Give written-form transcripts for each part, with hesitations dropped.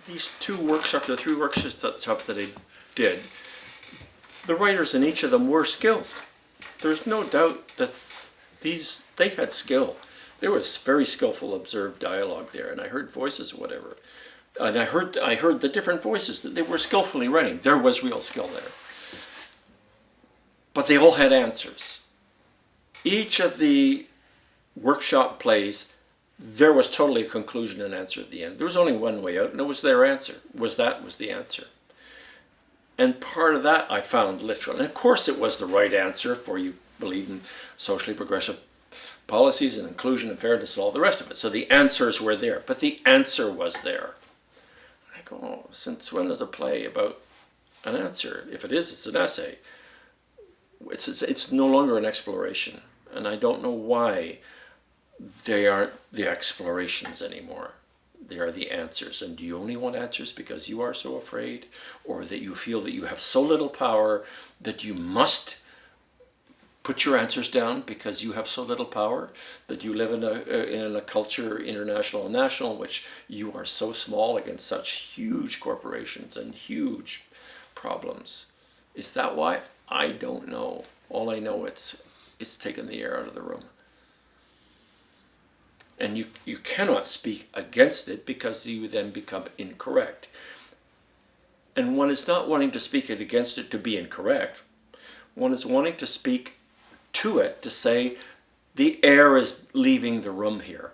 these the three workshops that I did, the writers in each of them were skilled. There's no doubt that they had skill. There was very skillful observed dialogue there, and I heard voices or whatever. And I heard the different voices that they were skillfully writing. There was real skill there. But they all had answers. Each of the workshop plays, there was totally a conclusion and answer at the end. There was only one way out, and it was their answer. Was the answer. And part of that I found literal. And of course it was the right answer, for you believe in socially progressive policies and inclusion and fairness and all the rest of it. So the answers were there, but the answer was there. I go, oh, since when is a play about an answer? If it is, it's an essay. It's no longer an exploration. And I don't know why they aren't the explorations anymore. They are the answers. And do you only want answers because you are so afraid, or that you feel that you have so little power that you must put your answers down because you have so little power, that you live in a culture, international and national, in which you are so small against such huge corporations and huge problems? Is that why? I don't know. All I know, it's taken the air out of the room. And you cannot speak against it, because you then become incorrect. And one is not wanting to speak against it to be incorrect. One is wanting to speak to it to say the air is leaving the room here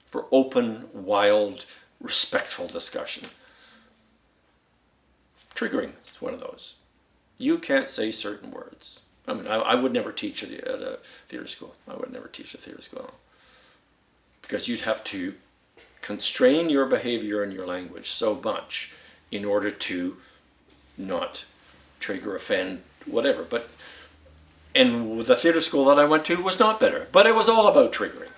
for open, wild, respectful discussion. Triggering is one of those. You can't say certain words. I mean, I would never teach at a theatre school. I would never teach at theatre school. Because you'd have to constrain your behavior and your language so much in order to not trigger, offend, whatever. And the theatre school that I went to was not better. But it was all about triggering.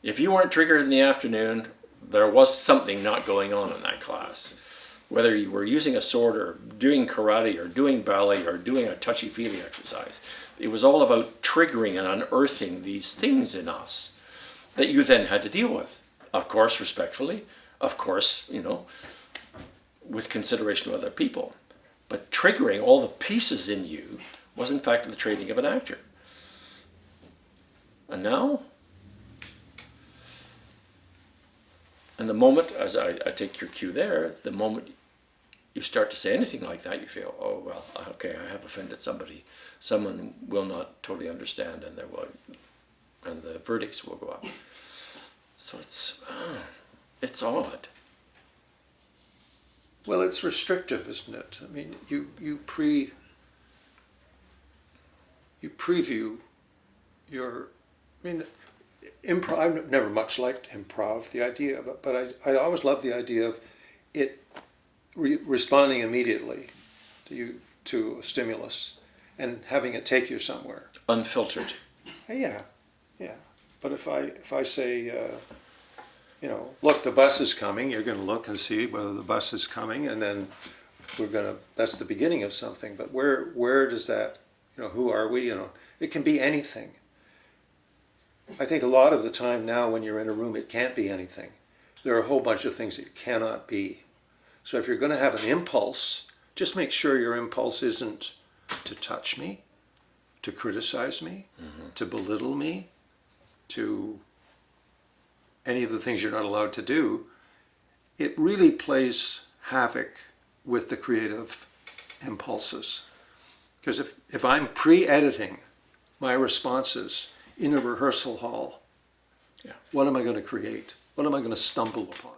If you weren't triggered in the afternoon, there was something not going on in that class. Whether you were using a sword or doing karate or doing ballet or doing a touchy-feely exercise, it was all about triggering and unearthing these things in us that you then had to deal with. Of course, respectfully. Of course, with consideration of other people. But triggering all the pieces in you was in fact the training of an actor. And now, and the moment, as I take your cue there, the moment you start to say anything like that, you feel, oh, well, okay, I have offended somebody. Someone will not totally understand, and the verdicts will go up. So it's odd. Well, it's restrictive, isn't it? I mean, you preview your. I mean, improv. I've never much liked improv. The idea of it, but I always love the idea of it responding immediately to a stimulus and having it take you somewhere. Unfiltered. Yeah. But if I say, look, the bus is coming, you're going to look and see whether the bus is coming, and then that's the beginning of something. But where does that, who are we? It can be anything. I think a lot of the time now when you're in a room, it can't be anything. There are a whole bunch of things it cannot be. So if you're going to have an impulse, just make sure your impulse isn't to touch me, to criticize me, to belittle me, to any of the things you're not allowed to do. It really plays havoc with the creative impulses. Because if I'm pre-editing my responses in a rehearsal hall, what am I going to create? What am I going to stumble upon?